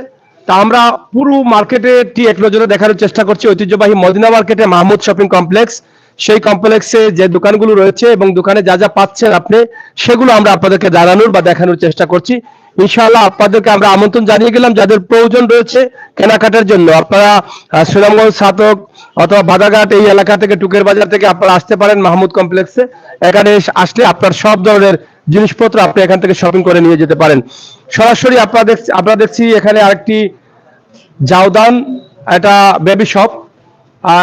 তা আমরা পুরো মার্কেটে এক নজরে দেখানোর চেষ্টা করছি। ঐতিহ্যবাহী মদিনা মার্কেটে মাহমুদ শপিং কমপ্লেক্স, সেই কমপ্লেক্সে যে দোকানগুলো রয়েছে এবং দোকানে যা যা পাচ্ছেন আপনি, সেগুলো আমরা আপনাদেরকে জানানোর বা দেখানোর চেষ্টা করছি। ইনশাআল্লাহ আপনাদেরকে আমরা আমন্ত্রণ জানিয়ে গেলাম, যাদের প্রয়োজন রয়েছে কেনাকাটার জন্য আপনারা সুনামগঞ্জ, সাতক অথবা বাদাঘাট এই এলাকা থেকে, টুকের বাজার থেকে আপনারা আসতে পারেন মাহমুদ কমপ্লেক্সে। এখানে আসলে আপনার সব ধরনের জিনিসপত্র আপনি এখান থেকে শপিং করে নিয়ে যেতে পারেন। সরাসরি আপনারা দেখছি এখানে আরেকটি জাওদান, এটা বেবি শপ।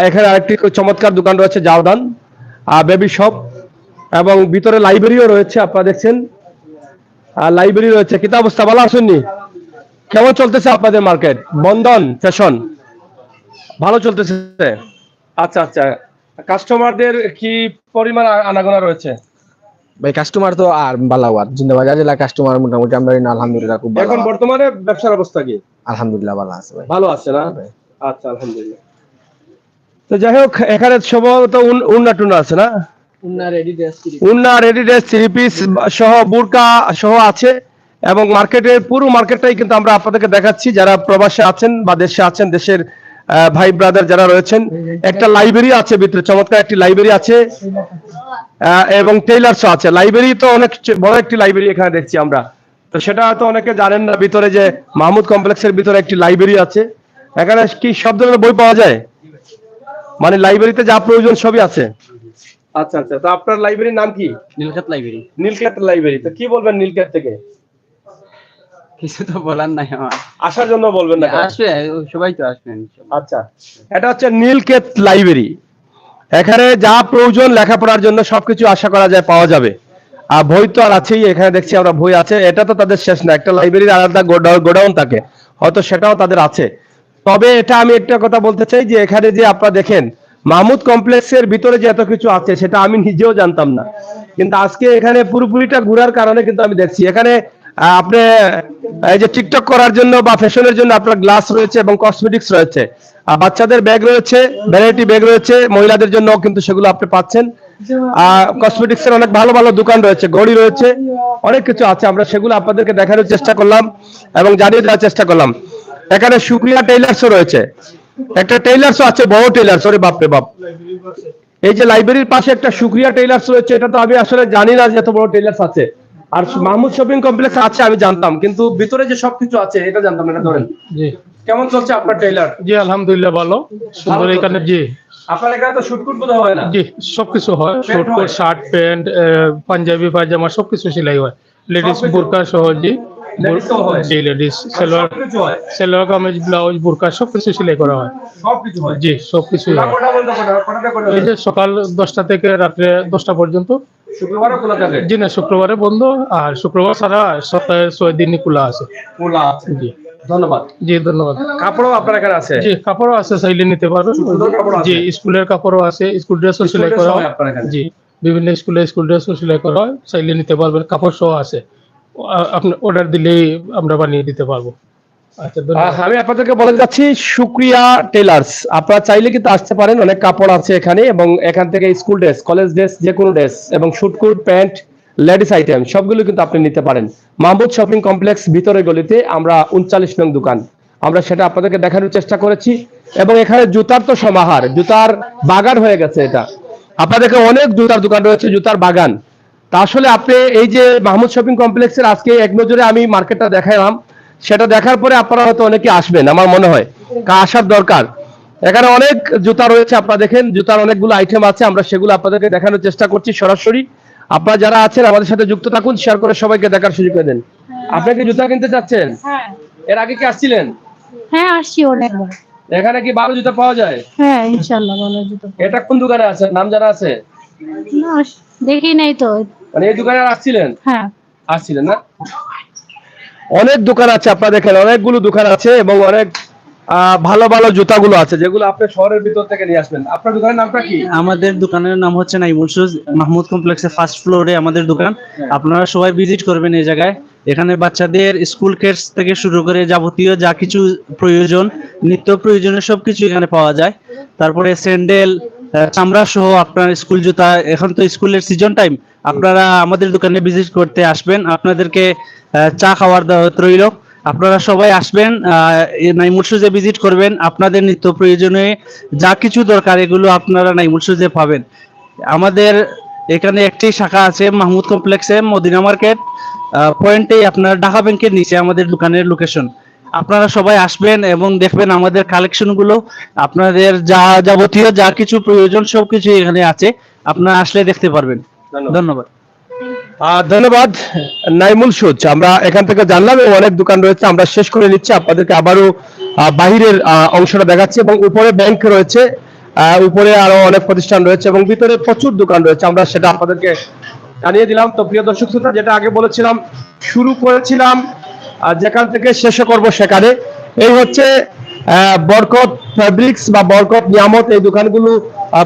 এখানে আরেকটি চমৎকার দোকান রয়েছে জাওদান বেবি শপ, এবং ভিতরে লাইব্রেরিও রয়েছে। আপনারা দেখছেন লাইব্রেরি রয়েছে। কিতা অবস্থা, ভালো আসেননি? কেমন চলতেছে আপনাদের মার্কেট? বন্ধন ফ্যাশন ভালো চলতেছে? আচ্ছা আচ্ছা, কাস্টমারদের কি পরিমাণ আনাগোনা রয়েছে?
ভাই কাস্টমার তো আর বালাওয়ার জিন্দাবাজার জেলা কাস্টমার মোটামুটি আমরা আলহামদুলিল্লাহ খুব ভালো।
এখন বর্তমানে ব্যবসার অবস্থা কি?
আলহামদুলিল্লাহ ভালো আছে ভাই।
ভালো আছে না? আচ্ছা আলহামদুলিল্লাহ। তো যাই হোক, এখানে সম্ভবত উন্না টুন্না আছে না? উন্না রেডি ড্রেস, থ্রি পিস সহ বুরকা সহ আছে। এবং মার্কেটের পুরো মার্কেটটাই কিন্তু আমরা আপনাদেরকে দেখাচ্ছি। যারা প্রবাসে আছেন বা দেশে আছেন, দেশের ভাই ব্রাদার যারা রয়েছেন, একটা লাইব্রেরি আছে ভিতরে, চমৎকার একটি লাইব্রেরি আছে এবং টেইলার্সও আছে। লাইব্রেরি তো অনেক বড় একটি লাইব্রেরি এখানে দেখছি আমরা। তো সেটা হয়তো অনেকে জানেন না, ভিতরে যে মাহমুদ কমপ্লেক্সের ভিতরে একটি লাইব্রেরি আছে। এখানে কি সব ধরনের বই পাওয়া যায়? মানে লাইব্রেরিতে যা প্রয়োজন সবই আছে। আচ্ছা আচ্ছা, তো আপনার লাইব্রেরির নাম কি?
নীলক্ষেত লাইব্রেরি।
নীলক্ষেত লাইব্রেরি। তো কি বলবেন নীলক্ষেত থেকে?
কিছু তো বলার নাই আমার।
আসার জন্য বলবেন না?
আসবে, সবাই তো আসবেন।
আচ্ছা, এটা হচ্ছে নীলক্ষেত লাইব্রেরি। এখানে যা প্রয়োজন লেখাপড়ার জন্য সবকিছু আশা করা যায় পাওয়া যাবে। আর বই তো আর আছেই, এখানে দেখছি আমরা বই আছে। এটা তো তাদের শেষ না, একটা লাইব্রেরির আলাদা গোডাউন থাকে, হয়তো সেটাও তাদের আছে। তবে এটা আমি একটা কথা বলতে চাই যে এখানে যে আপনারা দেখেন মাহমুদ কমপ্লেক্সের ভিতরে যে এত কিছু আছে, সেটা আমি নিজেও জানতাম না। কিন্তু আজকে এখানে পুরোপুরিটা ঘোরার কারণে কিন্তু আমি দেখছি এখানে আপনি এই যে টিকটক করার জন্য বা ফ্যাশনের জন্য আপনার গ্লাস রয়েছে এবং কসমেটিক্স রয়েছে, বাচ্চাদের ব্যাগ রয়েছে, ভ্যারাইটি ব্যাগ রয়েছে, মহিলাদের জন্য কিন্তু সেগুলো আপনি পাচ্ছেন। কসমেটিক্স এর অনেক ভালো ভালো দোকান রয়েছে, ঘড়ি রয়েছে, অনেক কিছু আছে। আমরা সেগুলো আপনাদেরকে দেখানোর চেষ্টা করলাম এবং জানিয়ে দেওয়ার চেষ্টা করলাম। এখানে শুক্রিয়া টেইলার্সও রয়েছে, একটা টেইলার্সও আছে, বড় টেইলার্স। ওরে বাপরে বাপ, এই যে লাইব্রেরির পাশে একটা শুক্রিয়া টেইলার্স রয়েছে, এটা তো আমি আসলে জানি না যে এত বড় টেইলার্স আছে। আর মাহমুদ শপিং কমপ্লেক্স আছে আমি জানতাম, কিন্তু ভিতরে যে সবকিছু আছে এটা জানতাম না। ধরেন
জি
কেমন চলছে আপনার টেইলার?
জি আলহামদুলিল্লাহ ভালো, সুন্দর। এখানে জি
আপনার এখানে তো শুটকুট বোধ হয় না?
জি সবকিছু হয়, শর্ট কোট, শার্ট, প্যান্ট, পাঞ্জাবি, পায়জামা সবকিছু সেলাই হয়। লেডিস বোরকা সহ জি, জি লেডিস সালোয়ার, সালোয়ার কামিজ, ব্লাউজ, বোরকা সবকিছু সেলাই করা হয়।
সবকিছু হয়?
জি সবকিছুই হয়। এই যে সকাল 10টা থেকে রাত্রে 10টা পর্যন্ত।
শুক্রবারও খোলা থাকে?
জি না, শুক্রবারে বন্ধ, আর শুক্রবার ছাড়া সপ্তাহে 6 দিনই খোলা আছে।
খোলা আছে।
জি
ধন্যবাদ।
জি ধন্যবাদ।
কাপড়ও আপনার এখানে আছে?
জি কাপড়ও আছে, চাইলে নিতে পারবেন। জি স্কুলের কাপড়ও আছে, স্কুল ড্রেসও সেলাই করা হয়। জি বিভিন্ন স্কুল ড্রেসও সেলাই করা হয়, চাইলে নিতে পারবেন। কাপড় সহ আছে, আপনি অর্ডার দিলেই আমরা বানিয়ে দিতে পারবো। আচ্ছা ধন্যবাদ।
আমি আপনাদেরকে বলে যাচ্ছি শুক্রিয়া টেইলার্স, আপনারা চাইলে কিন্তু আসতে পারেন। অনেক কাপড় আছে এখানে এবং এখান থেকে স্কুল ড্রেস, কলেজ ড্রেস, যে কোনো ড্রেস এবং শুটকুট, প্যান্ট, লেডিস আইটেম সবগুলো কিন্তু আপনি নিতে পারেন। মাহমুদ শপিং কমপ্লেক্স ভিতরে গলিতে আমরা 39 নং দোকান, আমরা সেটা আপনাদেরকে দেখানোর চেষ্টা করেছি। এবং এখানে জুতার তো সমাহার, জুতার বাগান হয়ে গেছে এটা। আপনাদেরকে অনেক জুতার দোকান রয়েছে, জুতার বাগান। তা আসলে আপনি এই যে মাহমুদ শপিং কমপ্লেক্সের আজকে এক নজরে আমি মার্কেটটা দেখালাম, সেটা দেখার পরে আপনারা হয়তো অনেকে আসবেন, আমার মনে হয় আসার দরকার। এখানে অনেক জুতা রয়েছে, আপনারা দেখেন জুতার অনেকগুলো আইটেম আছে, আমরা সেগুলো আপনাদেরকে দেখানোর চেষ্টা করছি সরাসরি। আপনারা যারা আছেন আমাদের সাথে যুক্ত থাকুন, শেয়ার করে সবাইকে দেখার সুযোগ করে দেন। আপনি কি জুতা কিনতে চাচ্ছেন?
হ্যাঁ
এর আগে কি আসছিলেন?
হ্যাঁ আসছি অনেকবার।
এখানে কি ভালো জুতা পাওয়া যায়?
হ্যাঁ ইনশাল্লাহ ভালো জুতো পাবো।
এটা কোন দোকানে আছে, নাম জানা আছে?
না দেখি নাই তো।
মানে এই দোকানে আসছিলেন?
হ্যাঁ
আসছিলেন না? অনেক দোকান আছে, আপনারা দেখেন অনেকগুলো দোকান আছে এবং অনেক ভালো ভালো জুতাগুলো আছে যেগুলো আপনি শহরের ভিতর থেকে নিয়ে আসবেন। আপনার দোকানের নামটা কি?
আমাদের দোকানের নাম হচ্ছে নাইমুল শুজ, মাহমুদ কমপ্লেক্সের ফার্স্ট ফ্লোরে আমাদের দোকান। আপনারা সবাই ভিজিট করবেন এই জায়গায়। এখানে বাচ্চাদের স্কুল কিটস থেকে শুরু করে যাবতীয় যা কিছু প্রয়োজন, নিত্য প্রয়োজনীয় সবকিছু এখানে পাওয়া যায়। তারপরে স্যান্ডেল, চামড়া সহ আপনার স্কুল জুতা। এখন তো স্কুলের সিজন টাইম, আপনারা আমাদের দোকানে ভিজিট করতে আসবেন। আপনাদেরকে চা খাওয়ার দাওয়াত রইল। আপনারা সবাই আসবেন, নাইমুল শুজে ভিজিট করবেন। আপনাদের নিত্য প্রয়োজনীয় যা কিছু দরকার এগুলো আপনারা নাইমুল শুজে পাবেন। আমাদের এখানে একটি শাখা আছে মাহমুদ কমপ্লেক্সে, মদিনা মার্কেট পয়েন্টে, আপনার ঢাকা ব্যাংকের নিচে আমাদের দোকানের লোকেশন। আপনারা সবাই আসবেন এবং দেখবেন আমাদের কালেকশন গুলো। আপনাদের যা যাবতীয় যা কিছু প্রয়োজন সবকিছু এখানে আছে, আপনারা আসলে দেখতে পারবেন। ধন্যবাদ।
ধন্যবাদ নাইমুল শুজ। আমরা এখান থেকে জানলাম এবং অনেক দোকান রয়েছে, আমরা শেষ করে নিচ্ছি। আপনাদেরকে আবারও বাহিরের অংশটা দেখাচ্ছি এবং উপরে ব্যাংক রয়েছে, উপরে আরো অনেক প্রতিষ্ঠান রয়েছে এবং ভিতরে প্রচুর দোকান রয়েছে, আমরা সেটা আপনাদেরকে জানিয়ে দিলাম। তো প্রিয় দর্শক শ্রোতা, যেটা আগে বলেছিলাম, শুরু করেছিলাম যেখান থেকে শেষ করব সেখানে। এই হচ্ছে বরকত ফেব্রিক্স বা বরকত নিয়ামত, এই দোকানগুলো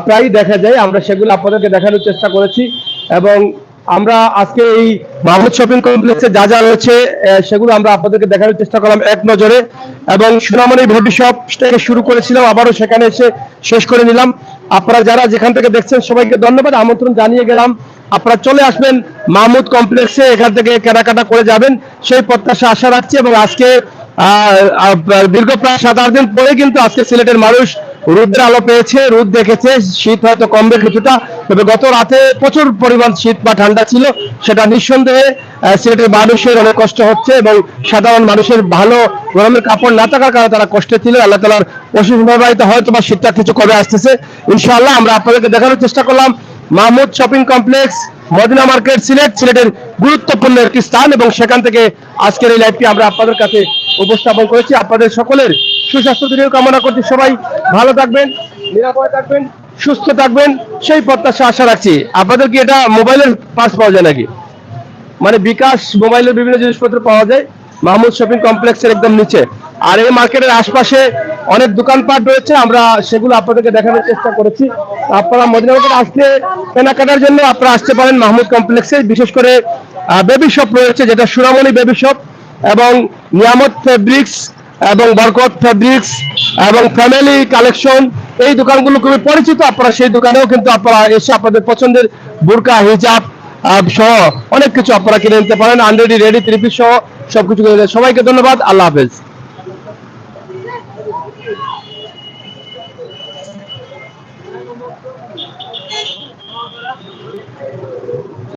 প্রায় দেখা যায়, আমরা সেগুলো আপনাদেরকে দেখানোর চেষ্টা করেছি এবং আমরা আজকে এই মাহমুদ শপিং কমপ্লেক্সে যা যা রয়েছে সেগুলো আমরা আপনাদেরকে দেখানোর চেষ্টা করলাম এক নজরে। এবং সোনামণি বেবি শপ থেকে শুরু করেছিলাম, আবারও সেখানে এসে শেষ করে নিলাম। আপনারা যারা যেখান থেকে দেখছেন সবাইকে ধন্যবাদ, আমন্ত্রণ জানিয়ে গেলাম। আপনারা চলে আসবেন মাহমুদ কমপ্লেক্সে, এখান থেকে কেনাকাটা করে যাবেন সেই প্রত্যাশা আশা রাখছি। এবং আজকে দীর্ঘ প্রায় 7-8 দিন পরে কিন্তু আজকে সিলেটের মানুষ রোদের আলো পেয়েছে, রোদ দেখেছে। শীত হয়তো কমবে কিছুটা, তবে গত রাতে প্রচুর পরিমাণ শীত বা ঠান্ডা ছিল, সেটা নিঃসন্দেহে সিলেটের মানুষের অনেক কষ্ট হচ্ছে এবং সাধারণ মানুষের ভালো গরমের কাপড় না থাকার কারণে তারা কষ্টে ছিল। আল্লাহ তাআলার অশেষ মেহেরবানিতে হয়তো বা শীতটা কিছু কমে আসতেছে ইনশাআল্লাহ। আমরা আপনাদেরকে দেখানোর চেষ্টা করলাম Mahmud shopping complex, Madina market, সিলেটের গুরুত্বপূর্ণ একটি স্থান এবং সেখান থেকে আজকের এই লাইভটি আমরা আপনাদের কাছে উপস্থাপন করেছি। আপনাদের সকলের সুস্বাস্থ্য দীর্ঘ কামনা করছি। সবাই ভালো থাকবেন, নিরাপদে থাকবেন, সুস্থ থাকবেন সেই প্রত্যাশা আশা রাখছি। আপনাদের কি এটা মোবাইলের পাস পাওয়া যায় নাকি? মানে বিকাশ মোবাইলের বিভিন্ন জিনিসপত্র পাওয়া যায় মাহমুদ শপিং কমপ্লেক্সের একদম নিচে। আর এই মার্কেটের আশপাশে অনেক দোকানপাট রয়েছে, আমরা সেগুলো আপনাদেরকে দেখানোর চেষ্টা করেছি। আপনারা মদিনা মার্কেট আসলে কেনাকাটার জন্য আপনারা আসতে পারেন মাহমুদ কমপ্লেক্সে। বিশেষ করে বেবি শপ রয়েছে, যেটা সোনামণি বেবি শপ এবং নিয়ামত ফেব্রিক্স এবং বরকত ফেব্রিক্স এবং ফ্যামিলি কালেকশন, এই দোকানগুলো খুবই পরিচিত। আপনারা সেই দোকানেও কিন্তু আপনারা এসে আপনাদের পছন্দের বোরকা, হিজাব সহ অনেক কিছু আপনারা কিনে নিতে পারেন, আনরেডি রেডি থ্রি পিস সহ সবকিছু কিনে নিতে। সবাইকে ধন্যবাদ, আল্লাহ হাফেজ।